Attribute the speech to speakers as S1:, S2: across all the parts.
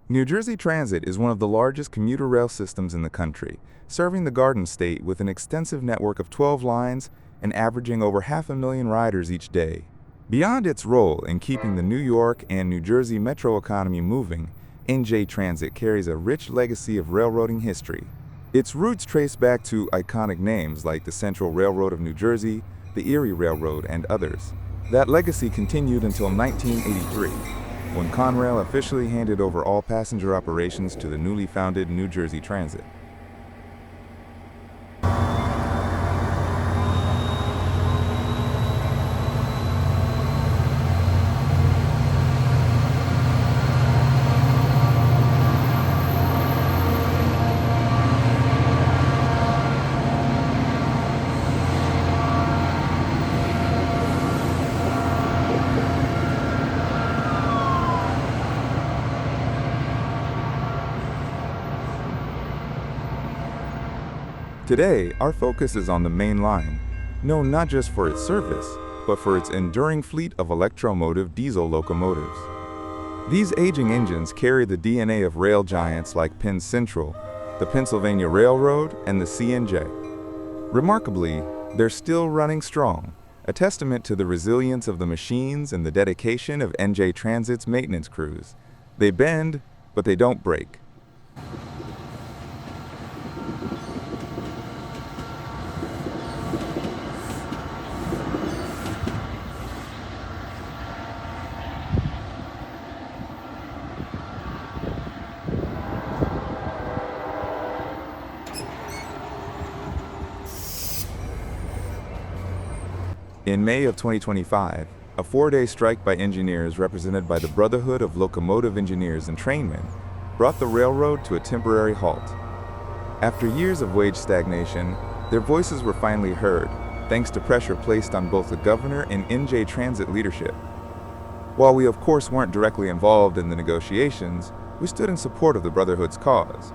S1: New Jersey Transit is one of the largest commuter rail systems in the country, serving the Garden State with an extensive network of 12 lines and averaging over 500,000 riders each day. Beyond its role in keeping the New York and New Jersey metro economy moving, NJ Transit carries a rich legacy of railroading history. Its roots trace back to iconic names like the Central Railroad of New Jersey, the Erie Railroad, and others. That legacy continued until 1983, when Conrail officially handed over all passenger operations to the newly founded New Jersey Transit. Today, our focus is on the main line, known not just for its service, but for its enduring fleet of electromotive diesel locomotives. These aging engines carry the DNA of rail giants like Penn Central, the Pennsylvania Railroad, and the CNJ. Remarkably, they're still running strong, a testament to the resilience of the machines and the dedication of NJ Transit's maintenance crews. They bend, but they don't break. In May of 2025, a 4-day strike by engineers represented by the Brotherhood of Locomotive Engineers and Trainmen brought the railroad to a temporary halt. After years of wage stagnation, their voices were finally heard, thanks to pressure placed on both the governor and NJ Transit leadership. While we of course weren't directly involved in the negotiations, we stood in support of the Brotherhood's cause.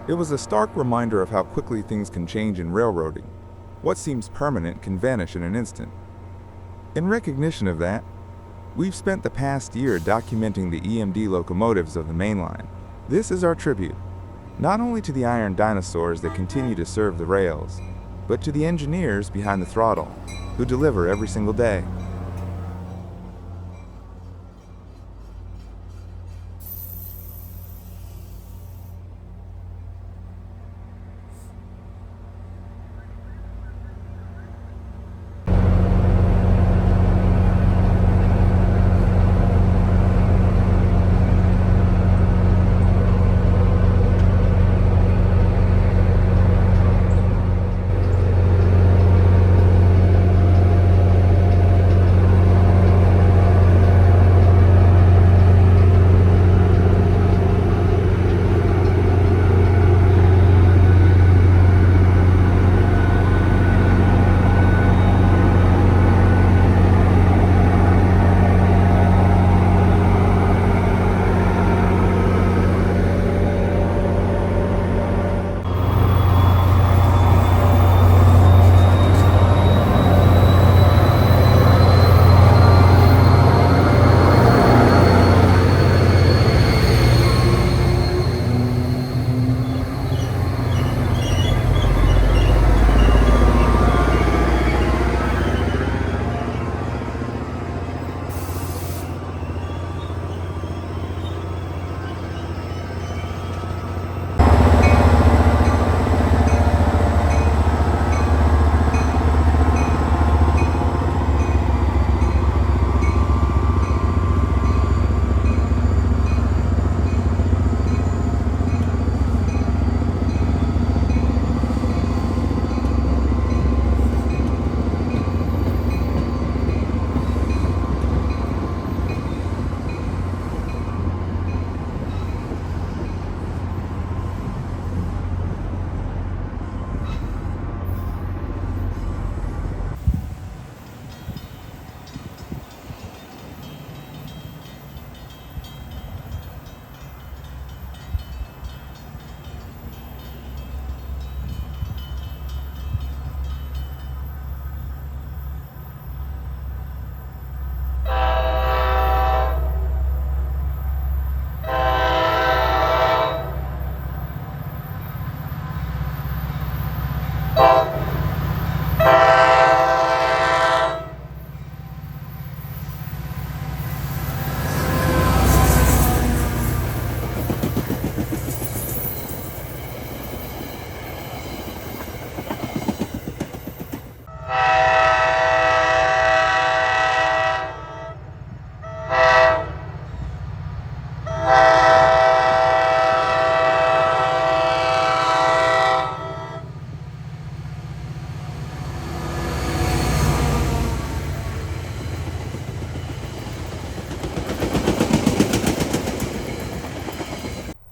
S1: It was a stark reminder of how quickly things can change in railroading. What seems permanent can vanish in an instant. In recognition of that, we've spent the past year documenting the EMD locomotives of the main line. This is our tribute, not only to the iron dinosaurs that continue to serve the rails, but to the engineers behind the throttle, who deliver every single day.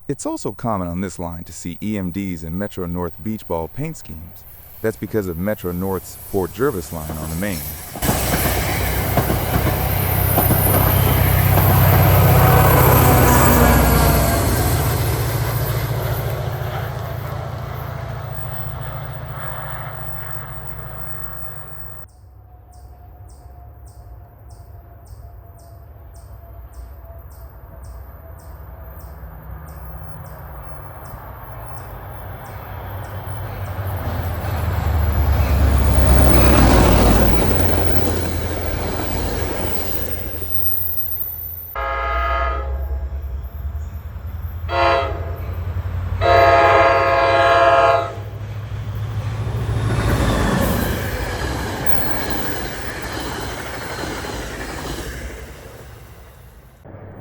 S1: It's also common on this line to see EMDs in Metro North beach ball paint schemes. That's because of Metro North's Port Jervis line on the main.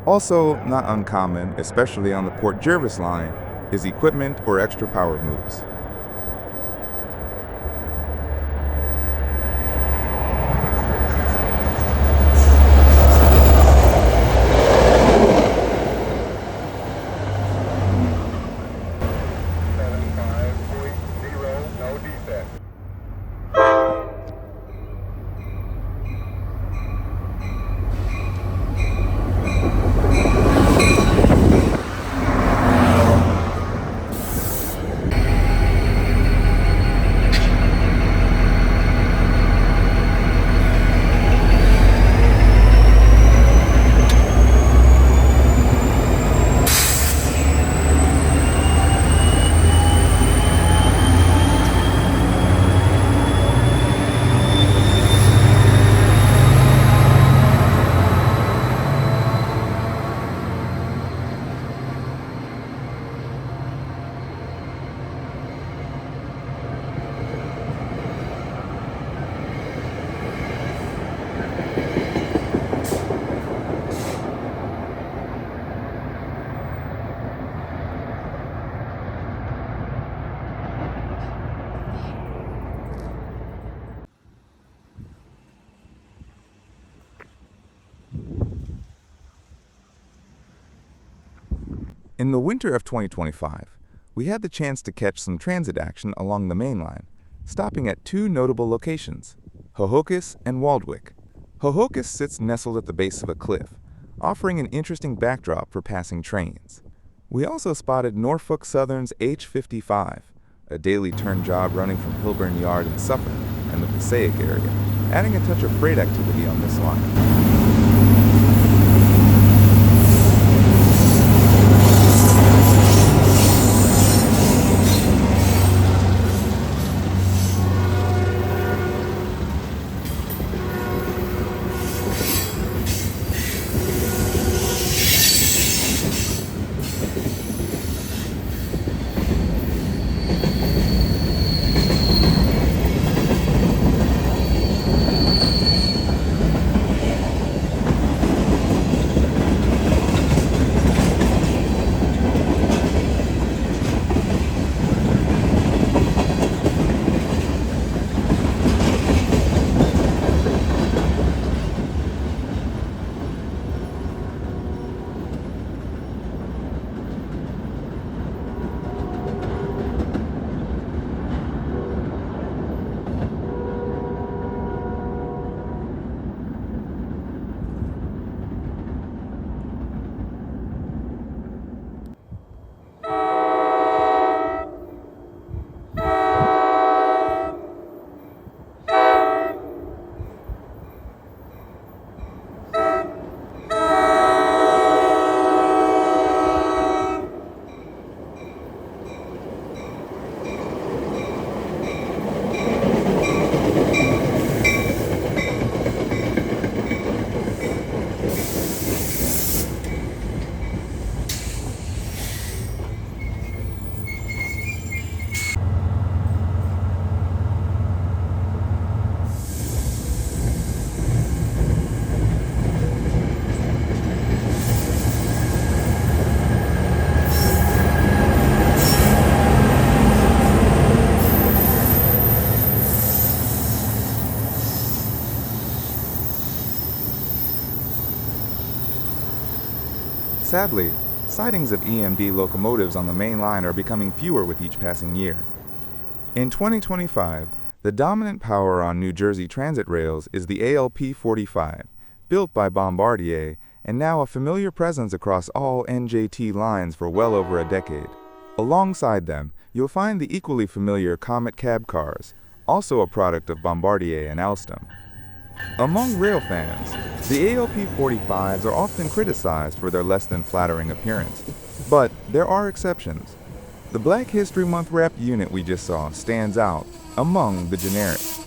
S1: Also, not uncommon, especially on the Port Jervis line, is equipment or extra power moves. In the winter of 2025, we had the chance to catch some transit action along the main line, stopping at two notable locations, Ho-Ho-Kus and Waldwick. Ho-Ho-Kus sits nestled at the base of a cliff, offering an interesting backdrop for passing trains. We also spotted Norfolk Southern's H55, a daily turn job running from Hilburn Yard in Suffolk and the Passaic area, adding a touch of freight activity on this line. Sadly, Sightings of EMD locomotives on the main line are becoming fewer with each passing year. In 2025, the dominant power on New Jersey transit rails is the ALP-45, built by Bombardier and now a familiar presence across all NJT lines for well over a decade. Alongside them, you'll find the equally familiar Comet cab cars, also a product of Bombardier and Alstom. Among rail fans, the ALP-45s are often criticized for their less than flattering appearance, but there are exceptions. The Black History Month wrapped unit we just saw stands out among the generics.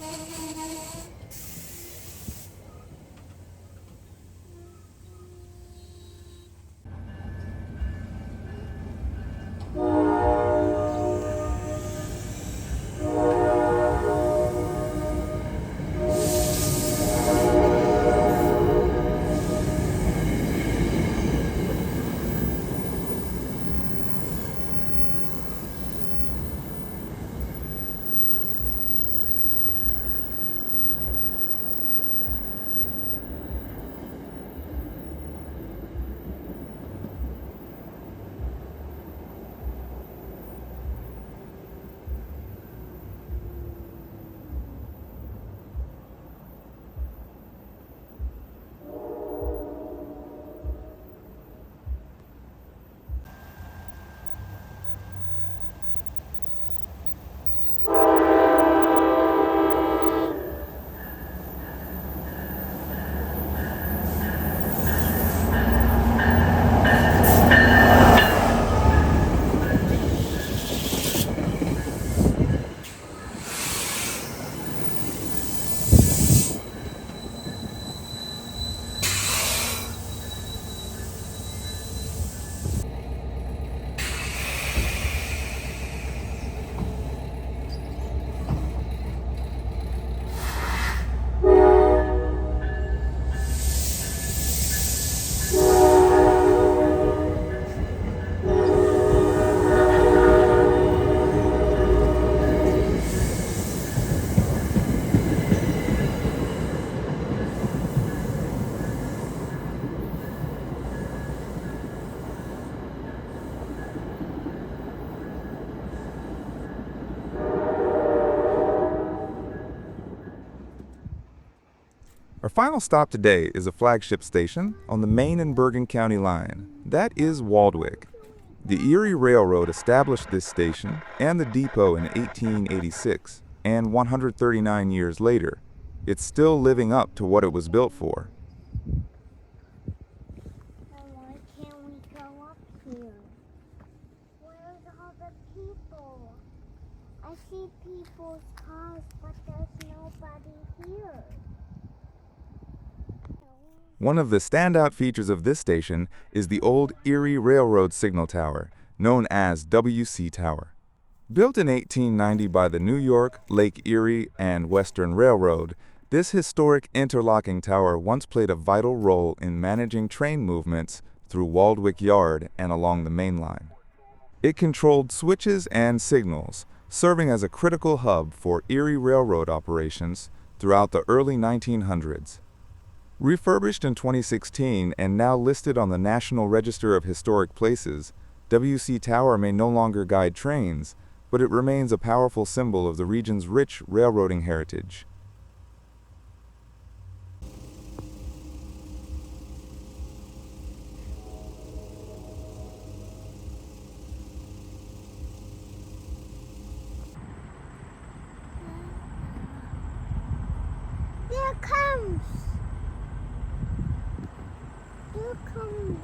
S1: Our final stop today is a flagship station on the Maine and Bergen County line. That is Waldwick. The Erie Railroad established this station and the depot in 1886, and 139 years later, it's still living up to what it was built for.
S2: Why can't we go up here? Where's all the people? I see people's cars, but there's nobody here.
S1: One of the standout features of this station is the old Erie Railroad Signal Tower, known as WC Tower. Built in 1890 by the New York, Lake Erie, and Western Railroad, this historic interlocking tower once played a vital role in managing train movements through Waldwick Yard and along the main line. It controlled switches and signals, serving as a critical hub for Erie Railroad operations throughout the early 1900s. Refurbished in 2016 and now listed on the National Register of Historic Places, WC Tower may no longer guide trains, but it remains a powerful symbol of the region's rich railroading heritage.
S2: There it comes! Here it comes!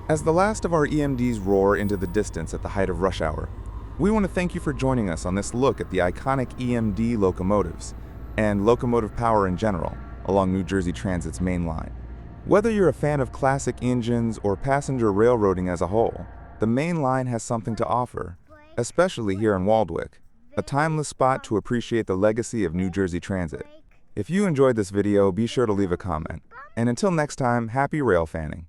S1: As the last of our EMDs roar into the distance at the height of rush hour, we want to thank you for joining us on this look at the iconic EMD locomotives and locomotive power in general along New Jersey Transit's main line. Whether you're a fan of classic engines or passenger railroading as a whole, the main line has something to offer, especially here in Waldwick, a timeless spot to appreciate the legacy of New Jersey Transit. If you enjoyed this video, be sure to leave a comment. And until next time, happy rail fanning.